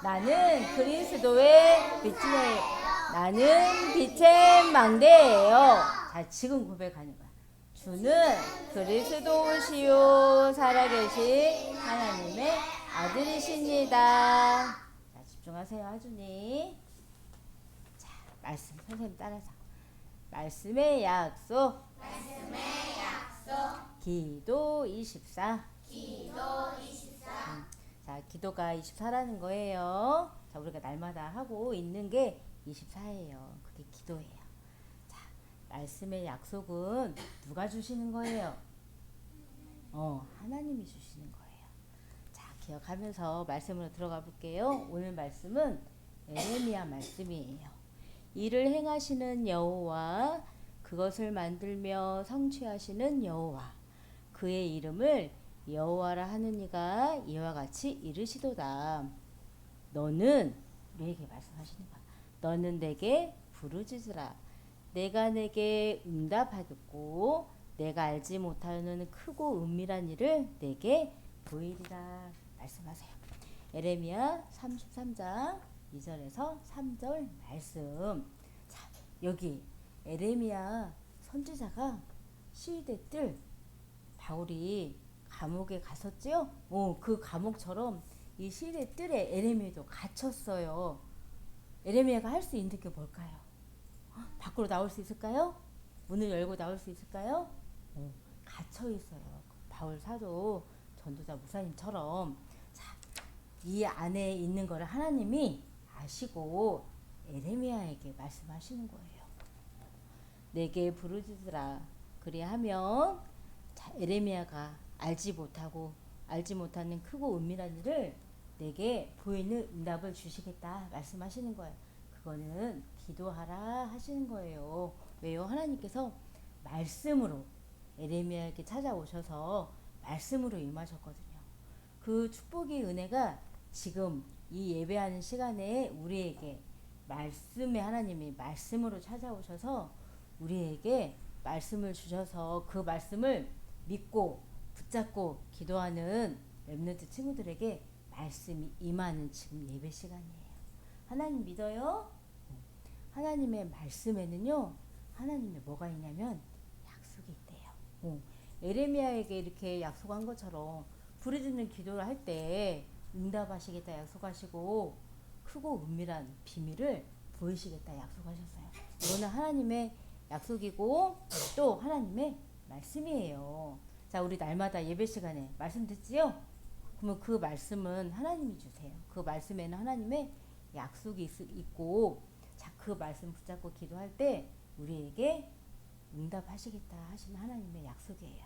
나는 그리스도의 빛이에요. 나는 빛의 망대예요. 자, 지금 고백하는 거야. 주는 그리스도시요 살아계신 하나님의 아들이십니다. 자, 집중하세요, 하준이. 자, 말씀 선생님 따라서. 말씀의 약속. 기도 24. 자, 기도가 24라는 거예요. 자, 우리가 날마다 하고 있는 게 24예요. 그게 기도예요. 자, 말씀의 약속은 누가 주시는 거예요? 하나님이 주시는 거예요. 자, 기억하면서 말씀으로 들어가 볼게요. 오늘 말씀은 에레미야 말씀이에요. 이를 행하시는 여호와, 그것을 만들며 성취하시는 여호와, 그의 이름을 여호와라 하는 이가 이와 같이 이르시도다. 너는, 우리에게 말씀하시는 거야. 너는 내게 부르짖으라. 내가 내게 응답하겠고 내가 알지 못하는 크고 은밀한 일을 내게 보이리라. 말씀하세요. 에레미야 33장 2절에서 3절 말씀. 자, 여기 에레미야 선지자가 시대 뜰 바울이 감옥에 갔었지요? 그 감옥처럼 이 시대 뜰에 에레미야도 갇혔어요. 에레미야가 할 수 있는 게 뭘까요? 밖으로 나올 수 있을까요? 문을 열고 나올 수 있을까요? 갇혀 있어요. 바울 사도 전도자 목사님처럼. 자, 이 안에 있는 거를 하나님이 아시고 에레미야에게 말씀하시는 거예요. 내게 부르짖으라. 그리하면 자, 에레미야가 알지 못하는 크고 은밀한 일을 내게 보이는 응답을 주시겠다 말씀하시는 거예요. 그거는 기도하라 하시는 거예요. 왜요? 하나님께서 말씀으로 에레미야에게 찾아오셔서 말씀으로 임하셨거든요. 그 축복의 은혜가 지금 이 예배하는 시간에 우리에게 말씀의 하나님이 말씀으로 찾아오셔서 우리에게 말씀을 주셔서 그 말씀을 믿고 붙잡고 기도하는 렘넌트 친구들에게 말씀이 임하는 지금 예배 시간이에요. 하나님 믿어요? 하나님의 말씀에는요, 하나님의 뭐가 있냐면 약속이 있대요. 에레미야에게 이렇게 약속한 것처럼 부르짖는 기도를 할 때 응답하시겠다 약속하시고 크고 은밀한 비밀을 보이시겠다 약속하셨어요. 이거는 하나님의 약속이고 또 하나님의 말씀이에요. 자, 우리 날마다 예배 시간에 말씀 듣지요? 그러면 그 말씀은 하나님이 주세요. 그 말씀에는 하나님의 약속이 있고, 자, 그 말씀 붙잡고 기도할 때 우리에게 응답하시겠다 하시는 하나님의 약속이에요.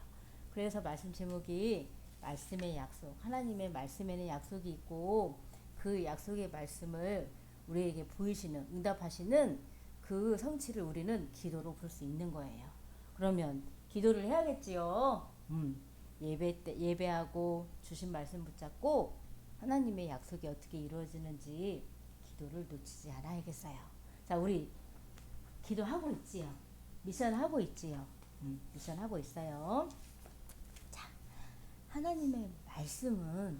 그래서 말씀 제목이 말씀의 약속. 하나님의 말씀에는 약속이 있고 그 약속의 말씀을 우리에게 보이시는, 응답하시는 그 성취를 우리는 기도로 볼 수 있는 거예요. 그러면 기도를 해야겠지요. 예배 때 예배하고 주신 말씀 붙잡고 하나님의 약속이 어떻게 이루어지는지 기도를 놓치지 않아야겠어요. 자, 우리 기도하고 있지요. 미션 하고 있지요. 미션 하고 있어요. 자, 하나님의 말씀은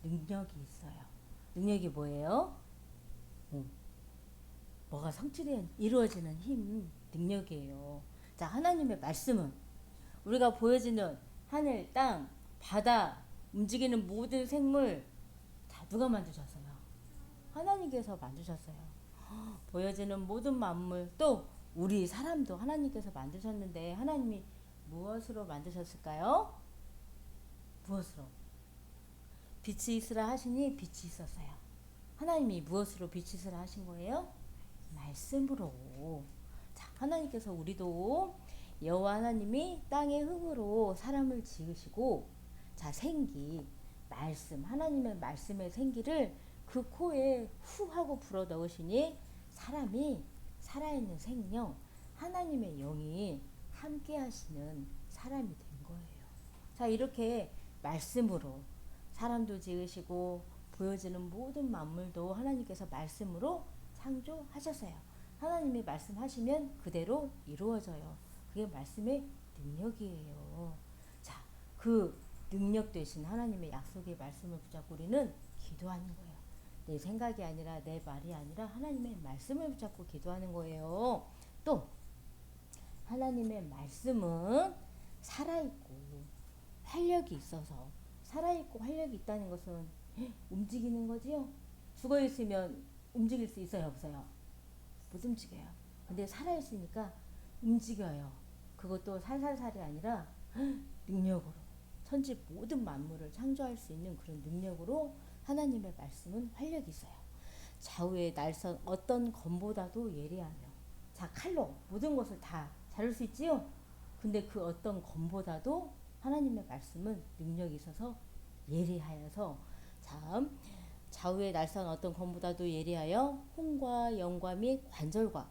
능력이 있어요. 능력이 뭐예요? 뭐가 성취된 이루어지는 힘, 능력이에요. 자, 하나님의 말씀은 우리가 보여지는 하늘, 땅, 바다, 움직이는 모든 생물 다 누가 만드셨어요? 하나님께서 만드셨어요. 보여지는 모든 만물, 또 우리 사람도 하나님께서 만드셨는데 하나님이 무엇으로 만드셨을까요? 무엇으로? 빛이 있으라 하시니 빛이 있었어요. 하나님이 무엇으로 빛이 있으라 하신 거예요? 말씀으로. 자, 하나님께서 우리도 여호와 하나님이 땅의 흙으로 사람을 지으시고, 자, 생기, 말씀, 하나님의 말씀의 생기를 그 코에 후 하고 불어 넣으시니 사람이 살아있는 생명, 하나님의 영이 함께 하시는 사람이 된 거예요. 자, 이렇게 말씀으로 사람도 지으시고 보여지는 모든 만물도 하나님께서 말씀으로 창조하셨어요. 하나님이 말씀하시면 그대로 이루어져요. 그게 말씀의 능력이에요. 자, 그 능력 되신 하나님의 약속의 말씀을 붙잡고 우리는 기도하는 거예요. 내 생각이 아니라 내 말이 아니라 하나님의 말씀을 붙잡고 기도하는 거예요. 또 하나님의 말씀은 살아있고 활력이 있어서 살아있고 활력이 있다는 것은 움직이는 거지요. 죽어있으면 움직일 수 있어요 없어요? 못 움직여요. 근데 살아있으니까 움직여요. 그것도 살살살이 아니라 능력으로 천지 모든 만물을 창조할 수 있는 그런 능력으로 하나님의 말씀은 활력이 있어요. 좌우의 날선 어떤 검보다도 예리하며 자 칼로 모든 것을 다 자를 수 있지요. 근데 그 어떤 검보다도 하나님의 말씀은 능력이 있어서 예리하여서 참 좌우의 날선 어떤 검보다도 예리하여 혼과 영과 및 관절과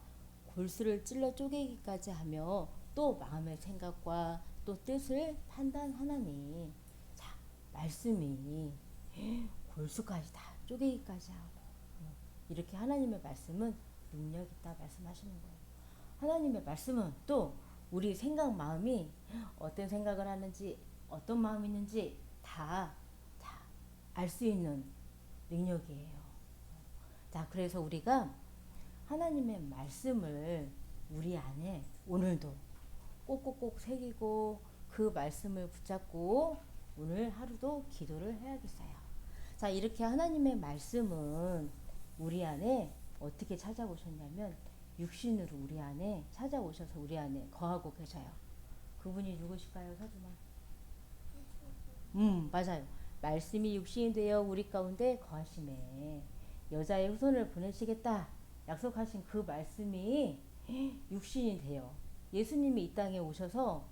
골수를 찔러 쪼개기까지 하며 또 마음의 생각과 또 뜻을 판단하나니 자 말씀이 골수까지 다 쪼개기까지 하고 이렇게 하나님의 말씀은 능력 있다 말씀하시는 거예요. 하나님의 말씀은 또 우리 생각 마음이 어떤 생각을 하는지 어떤 마음이 있는지 다 알 수 있는 능력이에요. 자 그래서 우리가 하나님의 말씀을 우리 안에 오늘도 꼭꼭꼭 새기고 그 말씀을 붙잡고 오늘 하루도 기도를 해야겠어요. 자 이렇게 하나님의 말씀은 우리 안에 어떻게 찾아오셨냐면 육신으로 우리 안에 찾아오셔서 우리 안에 거하고 계셔요. 그분이 누구실까요, 서준아? 맞아요. 말씀이 육신이 되어 우리 가운데 거하심에 여자의 후손을 보내시겠다 약속하신 그 말씀이 육신이 되어 예수님이 이 땅에 오셔서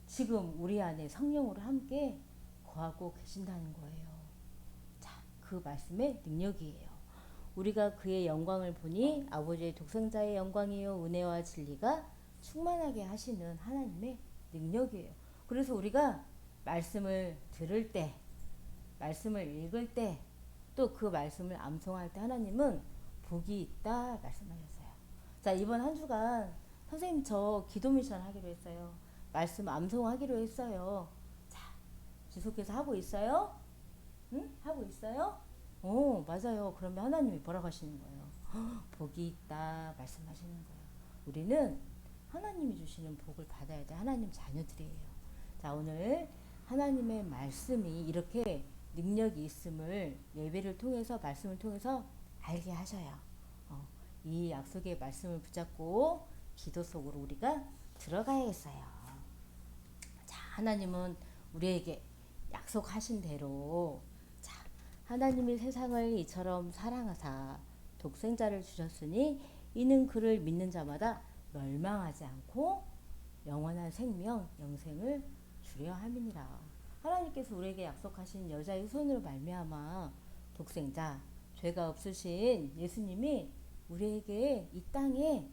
지금 우리 안에 성령으로 함께 거하고 계신다는 거예요. 자, 그 말씀의 능력이에요. 우리가 그의 영광을 보니 아버지의 독생자의 영광이요 은혜와 진리가 충만하게 하시는 하나님의 능력이에요. 그래서 우리가 말씀을 들을 때, 말씀을 읽을 때, 또 그 말씀을 암송할 때 하나님은 복이 있다 말씀하셨어요. 자 이번 한 주간 선생님 저 기도 미션 하기로 했어요. 말씀 암송하기로 했어요. 자 지속해서 하고 있어요? 응? 하고 있어요? 오 맞아요. 그러면 하나님이 뭐라고 하시는 거예요? 복이 있다 말씀하시는 거예요. 우리는 하나님이 주시는 복을 받아야 돼. 하나님 자녀들이에요. 자 오늘 하나님의 말씀이 이렇게 능력이 있음을 예배를 통해서 말씀을 통해서 알게 하셔요. 이 약속의 말씀을 붙잡고 기도 속으로 우리가 들어가야겠어요. 자 하나님은 우리에게 약속하신 대로 자 하나님이 세상을 이처럼 사랑하사 독생자를 주셨으니 이는 그를 믿는 자마다 멸망하지 않고 영원한 생명 영생을 주려 함이니라. 하나님께서 우리에게 약속하신 여자의 후손으로 말미암아 독생자 죄가 없으신 예수님이 우리에게 이 땅에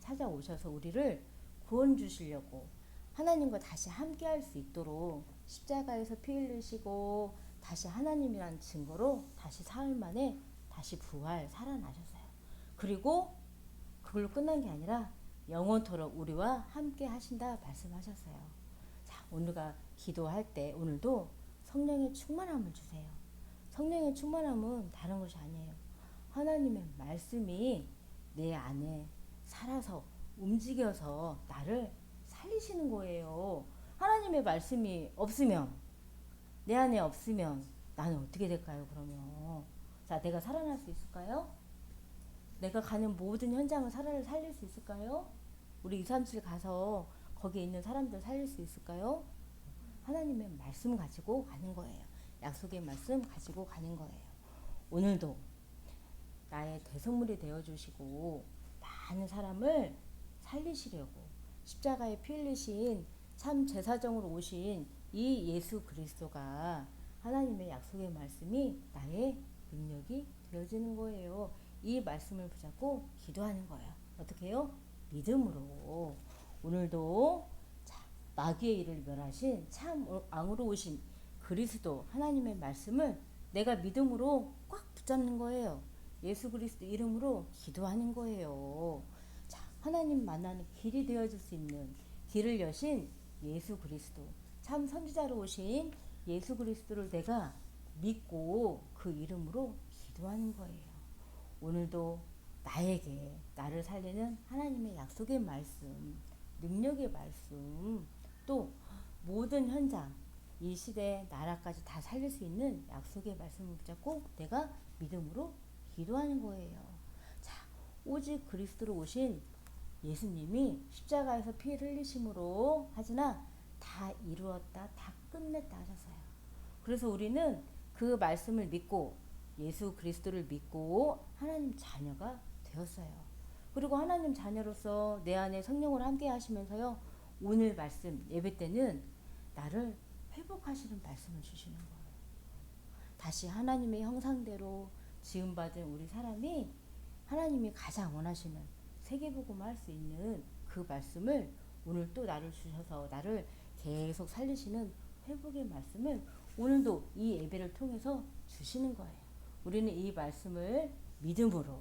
찾아오셔서 우리를 구원 주시려고 하나님과 다시 함께 할 수 있도록 십자가에서 피 흘리시고 다시 하나님이란 증거로 다시 사흘 만에 다시 부활 살아나셨어요. 그리고 그걸로 끝난 게 아니라 영원토록 우리와 함께 하신다 말씀하셨어요. 자, 오늘가 기도할 때 오늘도 성령의 충만함을 주세요. 성령의 충만함은 다른 것이 아니에요. 하나님의 말씀이 내 안에 살아서 움직여서 나를 살리시는 거예요. 하나님의 말씀이 없으면 내 안에 없으면 나는 어떻게 될까요? 그러면 자 내가 살아날 수 있을까요? 내가 가는 모든 현장을 살릴 수 있을까요? 우리 237 가서 거기에 있는 사람들 살릴 수 있을까요? 하나님의 말씀 가지고 가는 거예요. 약속의 말씀 가지고 가는 거예요. 오늘도 나의 대성물이 되어주시고 많은 사람을 살리시려고 십자가에 피 흘리신 참 제사장으로 오신 이 예수 그리스도가 하나님의 약속의 말씀이 나의 능력이 되어지는 거예요. 이 말씀을 붙잡고 기도하는 거예요. 어떻게 해요? 믿음으로. 오늘도 마귀의 일을 멸하신 참 왕으로 오신 그리스도 하나님의 말씀을 내가 믿음으로 꽉 붙잡는 거예요. 예수 그리스도 이름으로 기도하는 거예요. 자, 하나님 만나는 길이 되어줄 수 있는 길을 여신 예수 그리스도 참 선지자로 오신 예수 그리스도를 내가 믿고 그 이름으로 기도하는 거예요. 오늘도 나에게 나를 살리는 하나님의 약속의 말씀, 능력의 말씀, 또 모든 현장, 이 시대 나라까지 다 살릴 수 있는 약속의 말씀을 붙잡고 내가 믿음으로 기도하는 거예요. 자, 오직 그리스도로 오신 예수님이 십자가에서 피 흘리심으로 하시나 다 이루었다, 다 끝냈다 하셨어요. 그래서 우리는 그 말씀을 믿고 예수 그리스도를 믿고 하나님 자녀가 되었어요. 그리고 하나님 자녀로서 내 안에 성령을 함께 하시면서요. 오늘 말씀 예배 때는 나를 회복하시는 말씀을 주시는 거예요. 다시 하나님의 형상대로 지음받은 우리 사람이 하나님이 가장 원하시는 세계복음을 할 수 있는 그 말씀을 오늘 또 나를 주셔서 나를 계속 살리시는 회복의 말씀을 오늘도 이 예배를 통해서 주시는 거예요. 우리는 이 말씀을 믿음으로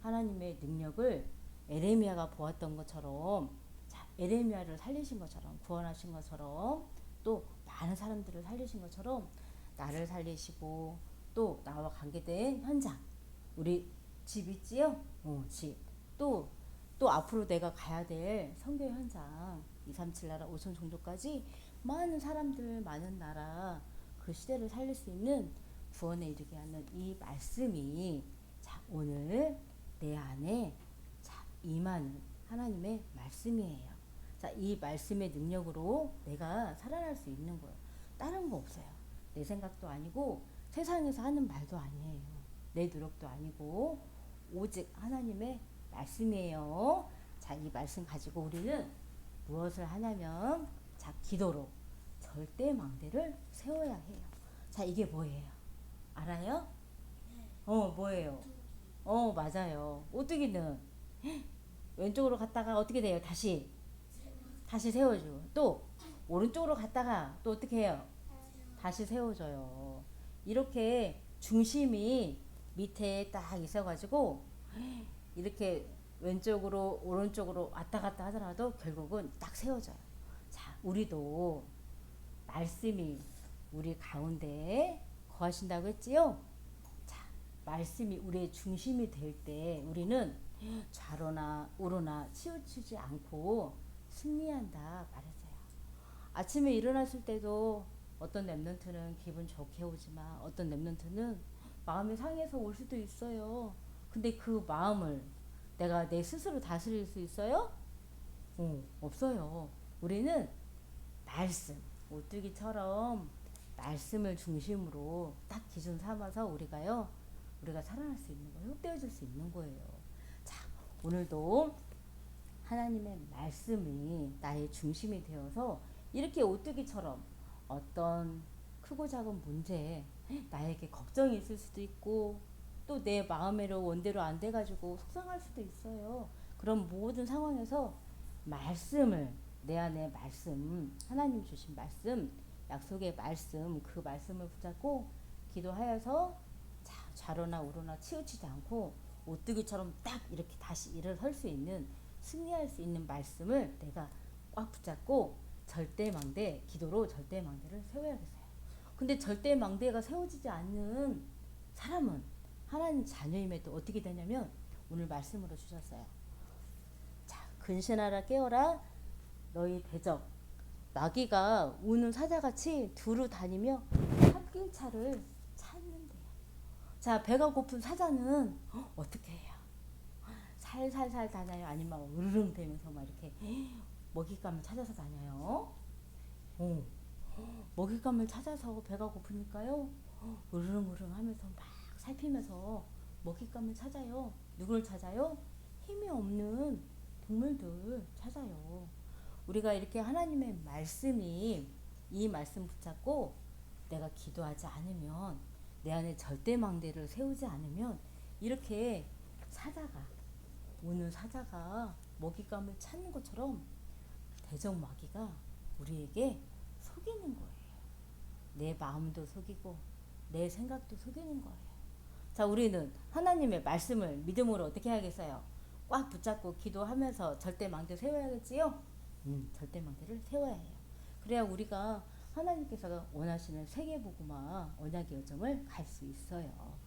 하나님의 능력을 에레미야가 보았던 것처럼, 자, 에레미야를 살리신 것처럼, 구원하신 것처럼, 또 많은 사람들을 살리신 것처럼 나를 살리시고 또 나와 관계된 현장, 우리 집 있지요? 집. 또 앞으로 내가 가야 될 선교 현장, 237 나라 5천 종족까지 많은 사람들, 많은 나라, 그 시대를 살릴 수 있는 구원에 이르게 하는 이 말씀이 자, 오늘 내 안에 자, 임하는 하나님의 말씀이에요. 자, 이 말씀의 능력으로 내가 살아날 수 있는 거예요. 다른 거 없어요. 내 생각도 아니고 세상에서 하는 말도 아니에요. 내 노력도 아니고 오직 하나님의 말씀이에요. 자, 이 말씀 가지고 우리는 무엇을 하냐면 자, 기도로 절대 망대를 세워야 해요. 자, 이게 뭐예요? 알아요? 뭐예요? 맞아요. 오뚜기는 왼쪽으로 갔다가 어떻게 돼요? 다시 세워줘. 또 오른쪽으로 갔다가 또 어떻게 해요? 다시 세워줘요. 이렇게 중심이 밑에 딱 있어가지고 이렇게 왼쪽으로 오른쪽으로 왔다 갔다 하더라도 결국은 딱 세워져요. 자, 우리도 말씀이 우리 가운데 거하신다고 했지요? 자, 말씀이 우리의 중심이 될 때 우리는 좌로나 우로나 치우치지 않고 승리한다 말했어요. 아침에 일어났을 때도 어떤 랩런트는 기분 좋게 오지만 어떤 랩런트는 마음이 상해서 올 수도 있어요. 근데 그 마음을 내가 내 스스로 다스릴 수 있어요? 없어요. 우리는 말씀, 오뚜기처럼 말씀을 중심으로 딱 기준 삼아서 우리가 살아날 수 있는 거예요. 흡되어질 수 있는 거예요. 자, 오늘도 하나님의 말씀이 나의 중심이 되어서 이렇게 오뚜기처럼 어떤 크고 작은 문제에 나에게 걱정이 있을 수도 있고 또 내 마음대로 원대로 안 돼가지고 속상할 수도 있어요. 그런 모든 상황에서 말씀을 내 안에 말씀, 하나님 주신 말씀, 약속의 말씀, 그 말씀을 붙잡고 기도하여서 좌로나 우로나 치우치지 않고 오뚜기처럼 딱 이렇게 다시 일어설 수 있는 승리할 수 있는 말씀을 내가 꽉 붙잡고 절대망대, 기도로 절대망대를 세워야겠어요. 근데 절대망대가 세워지지 않는 사람은 하나님 자녀임에 또 어떻게 되냐면 오늘 말씀으로 주셨어요. 자, 근신하라 깨어라 너희 대적 마귀가 우는 사자같이 두루 다니며 삽길차를 찾는데요. 자, 배가 고픈 사자는 어떻게 해요? 살살살 다녀요? 아니면 으르릉 대면서 막 이렇게 먹잇감을 찾아서 다녀요? 먹잇감을 찾아서 배가 고프니까요. 으르릉 하면서 막 살피면서 먹잇감을 찾아요. 누굴 찾아요? 힘이 없는 동물들 찾아요. 우리가 이렇게 하나님의 말씀이 이 말씀 붙잡고 내가 기도하지 않으면 내 안에 절대망대를 세우지 않으면 이렇게 우는 사자가 먹잇감을 찾는 것처럼 대적 마귀가 우리에게 속이는 거예요. 내 마음도 속이고 내 생각도 속이는 거예요. 자, 우리는 하나님의 말씀을 믿음으로 어떻게 해야겠어요? 꽉 붙잡고 기도하면서 절대망대 세워야겠지요? 절대망대를 세워야 해요. 그래야 우리가 하나님께서 원하시는 세계복음화 언약의 여정을 갈 수 있어요.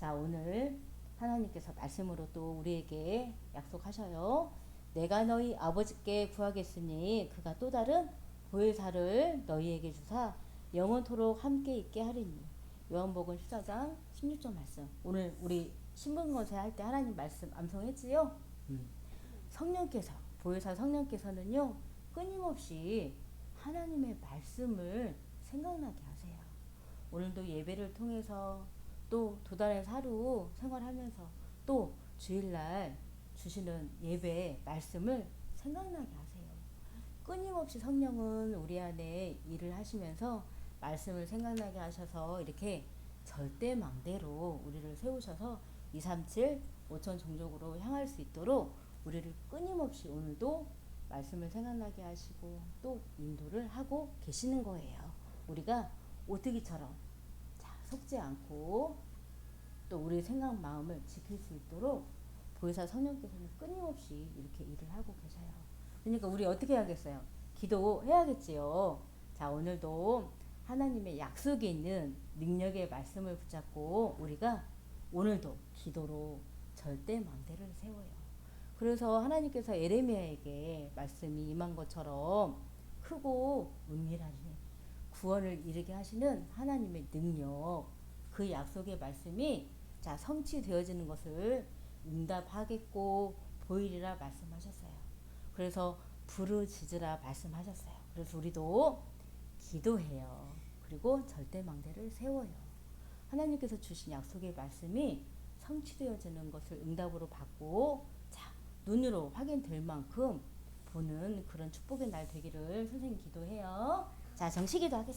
자, 오늘 하나님께서 말씀으로 또 우리에게 약속하셔요. 내가 너희 아버지께 구하겠으니 그가 또 다른 보혜사를 너희에게 주사 영원토록 함께 있게 하리니. 요한복음 14장 16절 말씀. 오늘 우리 신분건세 할 때 하나님 말씀 암송했지요? 성령께서, 보혜사 성령께서는요, 끊임없이 하나님의 말씀을 생각나게 하세요. 오늘도 예배를 통해서 또 도단의 하루 생활하면서 또 주일날 주시는 예배 말씀을 생각나게 하세요. 끊임없이 성령은 우리 안에 일을 하시면서 말씀을 생각나게 하셔서 이렇게 절대망대로 우리를 세우셔서 237 5천 종족으로 향할 수 있도록 우리를 끊임없이 오늘도 말씀을 생각나게 하시고 또 인도를 하고 계시는 거예요. 우리가 오뚜기처럼 속지 않고 또 우리의 생각 마음을 지킬 수 있도록 보혜사 성령께서는 끊임없이 이렇게 일을 하고 계셔요. 그러니까 우리 어떻게 해야겠어요? 기도해야겠지요. 자, 오늘도 하나님의 약속이 있는 능력의 말씀을 붙잡고 우리가 오늘도 기도로 절대 망대를 세워요. 그래서 하나님께서 에레미야에게 말씀이 임한 것처럼 크고 은밀하니 구원을 이루게 하시는 하나님의 능력, 그 약속의 말씀이 자 성취되어지는 것을 응답하겠고 보이리라 말씀하셨어요. 그래서 부르짖으라 말씀하셨어요. 그래서 우리도 기도해요. 그리고 절대망대를 세워요. 하나님께서 주신 약속의 말씀이 성취되어지는 것을 응답으로 받고 자 눈으로 확인될 만큼 보는 그런 축복의 날 되기를 선생님 기도해요. 자, 정식기도 하겠습니다.